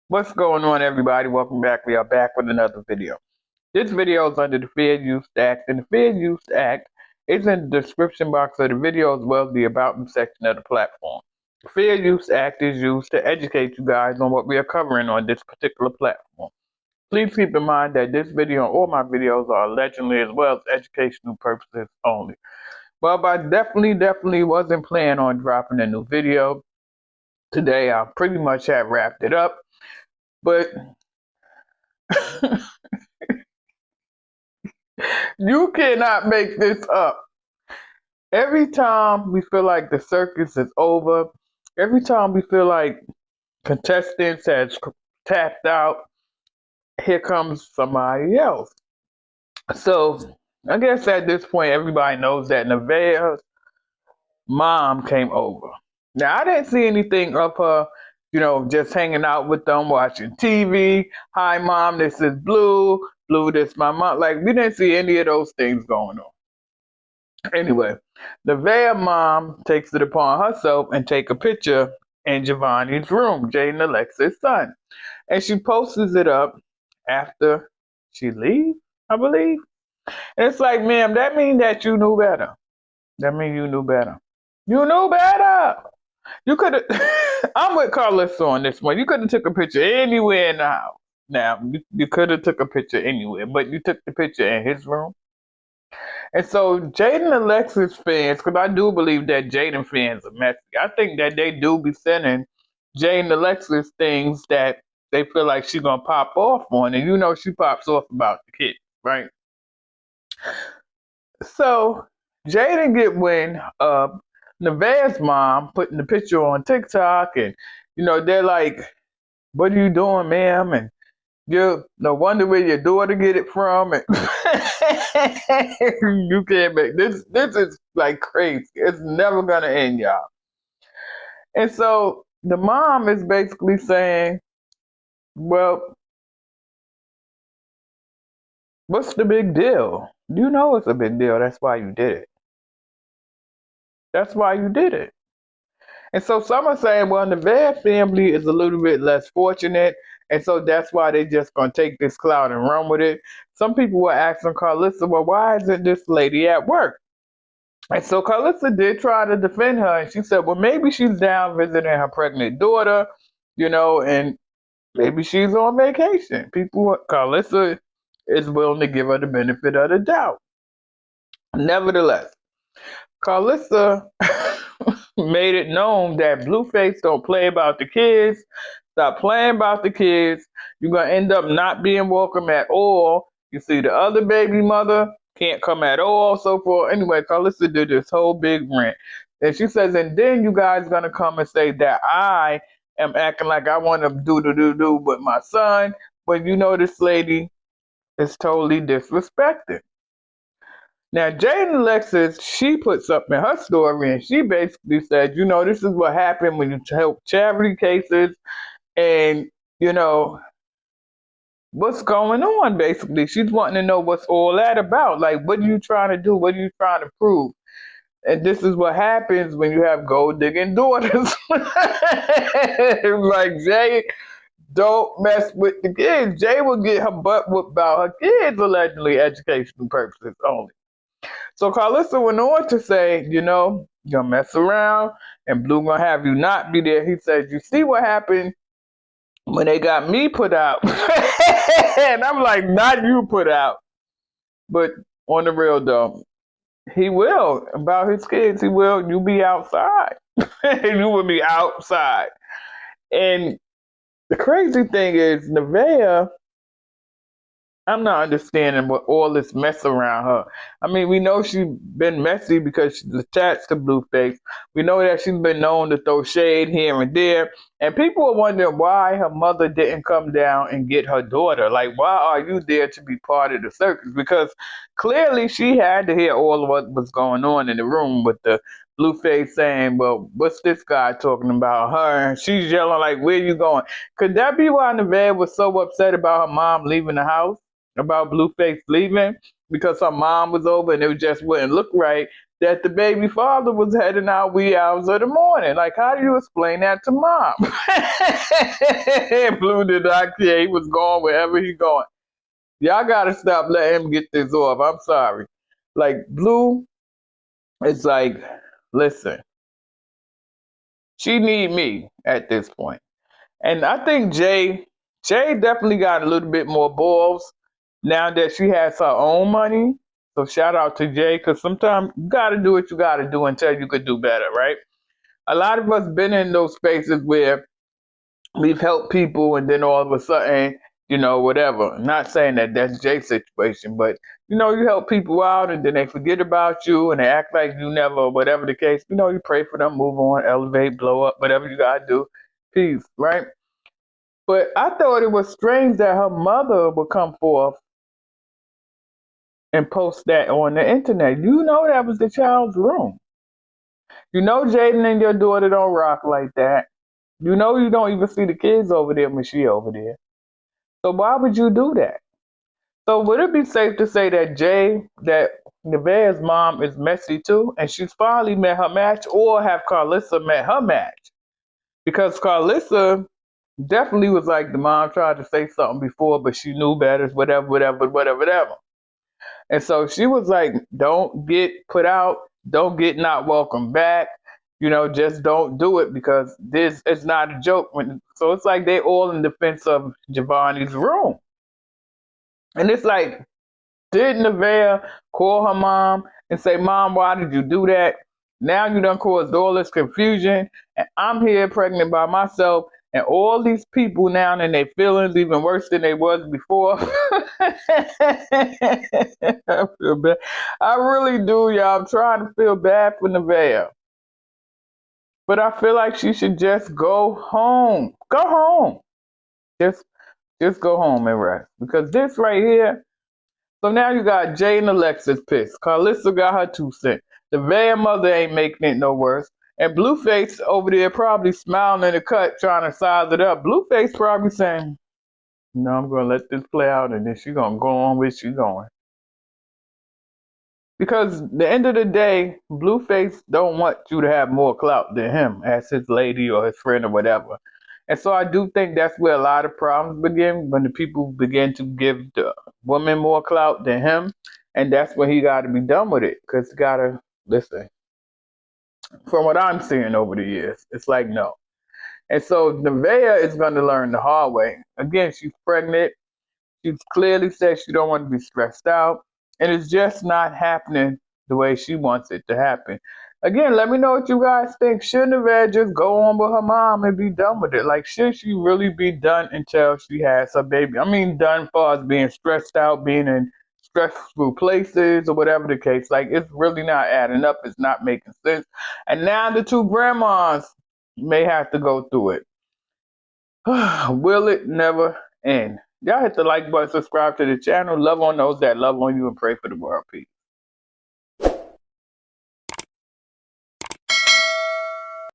What's going on, everybody? Welcome back. We are back with another video. This video is under the Fair Use Act, and the Fair Use Act is in the description box of the video as well as the About Me section of the platform. The Fair Use Act is used to educate you guys on what we are covering on this particular platform. Please keep in mind that this video and all my videos are allegedly as well as educational purposes only. Well, I definitely wasn't planning on dropping a new video today. I pretty much have wrapped it up. But you cannot make this up. Every time we feel like the circus is over, every time we feel like contestants has tapped out, here comes somebody else. So I guess at this point, everybody knows that Nevaeh's mom came over. Now I didn't see anything of her, just hanging out with them, watching TV. Hi, mom, this is Blue. Blue, this my mom. Like we didn't see any of those things going on. Anyway, Nevaeh mom takes it upon herself and take a picture in Giovanni's room, Jaidyn Alexis' son. And she posts it up after she leaves, I believe. And it's like, ma'am, that means that you knew better. That means you knew better. You knew better. You could have. I'm with Karlissa on this one. You could have took a picture anywhere in the house. Now, you could have took a picture anywhere, but you took the picture in his room. And so Jaidyn Alexis fans, because I do believe that Jaidyn fans are messy. I think that they do be sending Jaidyn Alexis things that they feel like she's gonna pop off on, and she pops off about the kid, right? So Jaidyn get wind of Nevaeh's mom putting the picture on TikTok, and they're like, "What are you doing, ma'am?" And you no wonder where your daughter get it from. And you can't make this. This is like crazy. It's never gonna end, y'all. And so the mom is basically saying, "Well, what's the big deal? You know it's a big deal. That's why you did it. That's why you did it." And so some are saying, well, the Nevaeh family is a little bit less fortunate, and so that's why they just gonna take this clout and run with it. Some people were asking Karlissa, well, why isn't this lady at work? And so Karlissa did try to defend her, and she said, well, maybe she's down visiting her pregnant daughter, and maybe she's on vacation. Karlissa is willing to give her the benefit of the doubt. Nevertheless, Karlissa made it known that Blueface don't play about the kids. Stop playing about the kids. You're going to end up not being welcome at all. You see, the other baby mother can't come at all, so forth. Anyway, Karlissa did this whole big rant. And she says, and then you guys going to come and say that I am acting like I want to do with my son. But this lady is totally disrespected. Now, Jaidyn Alexis, she puts up in her story, and she basically said, this is what happened when you help charity cases, and, what's going on, basically. She's wanting to know what's all that about. Like, what are you trying to do? What are you trying to prove? And this is what happens when you have gold digging daughters. Like, Jay, don't mess with the kids. Jay will get her butt whooped about her kids, allegedly, educational purposes only. So Karlissa went on to say, you're gonna mess around and Blue gonna have you not be there. He said, you see what happened when they got me put out? And I'm like, not you put out. But on the real though, he will. About his kids, he will. You be outside. You will be outside. And the crazy thing is, Nevaeh, I'm not understanding what all this mess around her. I mean, we know she's been messy because she's attached to Blueface. We know that she's been known to throw shade here and there. And people are wondering why her mother didn't come down and get her daughter. Like, why are you there to be part of the circus? Because clearly she had to hear all of what was going on in the room with the Blueface saying, well, what's this guy talking about her? And she's yelling like, where you going? Could that be why Nevaeh was so upset about her mom leaving the house? About Blueface leaving because her mom was over and it just wouldn't look right that the baby father was heading out wee hours of the morning. Like, how do you explain that to mom? Blue did not care. He was going wherever he going. Y'all gotta stop letting him get this off. I'm sorry. Like, Blue, it's like, listen, she need me at this point. And I think Jay definitely got a little bit more balls now that she has her own money. So shout out to Jay, because sometimes you gotta do what you gotta do until you could do better, right? A lot of us been in those spaces where we've helped people and then all of a sudden, whatever. Not saying that that's Jay's situation, but you help people out and then they forget about you and they act like you never, whatever the case. You pray for them, move on, elevate, blow up, whatever you gotta do. Peace, right? But I thought it was strange that her mother would come forth and post that on the internet. You know that was the child's room. You know Jaidyn and your daughter don't rock like that. You know you don't even see the kids over there when she over there. So why would you do that? So would it be safe to say that Nevaeh's mom is messy too, and she's finally met her match, or have Karlissa met her match? Because Karlissa definitely was like the mom tried to say something before, but she knew better, whatever. And so she was like, don't get put out, don't get not welcome back, just don't do it because this is not a joke. So it's like they all in defense of Giovanni's room. And it's like, did Nevaeh call her mom and say, Mom, why did you do that? Now you done caused all this confusion, and I'm here pregnant by myself, and all these people now in their feelings even worse than they was before. I feel bad. I really do, y'all. I'm trying to feel bad for Nevaeh. But I feel like she should just go home. Go home. Just go home and rest. Because this right here, so now you got Jay and Alexis pissed. Karlissa got her 2 cents. The Nevaeh mother ain't making it no worse. And Blueface over there probably smiling in the cut trying to size it up. Blueface probably saying, no, I'm going to let this play out and then she's going to go on where she's going. Because at the end of the day, Blueface don't want you to have more clout than him as his lady or his friend or whatever. And so I do think that's where a lot of problems begin, when the people begin to give the woman more clout than him. And that's when he got to be done with it. Because he got to, listen, from what I'm seeing over the years, it's like no. And so Nevaeh is going to learn the hard way. Again, she's pregnant. She's clearly said she don't want to be stressed out. And it's just not happening the way she wants it to happen. Again, let me know what you guys think. Should Nevaeh just go on with her mom and be done with it? Like, should she really be done until she has her baby? I mean, done for us being stressed out, being in stressful places or whatever the case. Like, it's really not adding up. It's not making sense. And now the 2 grandmas may have to go through it. Will it never end? Y'all hit the like button, subscribe to the channel. Love on those that love on you, and pray for the world. Peace.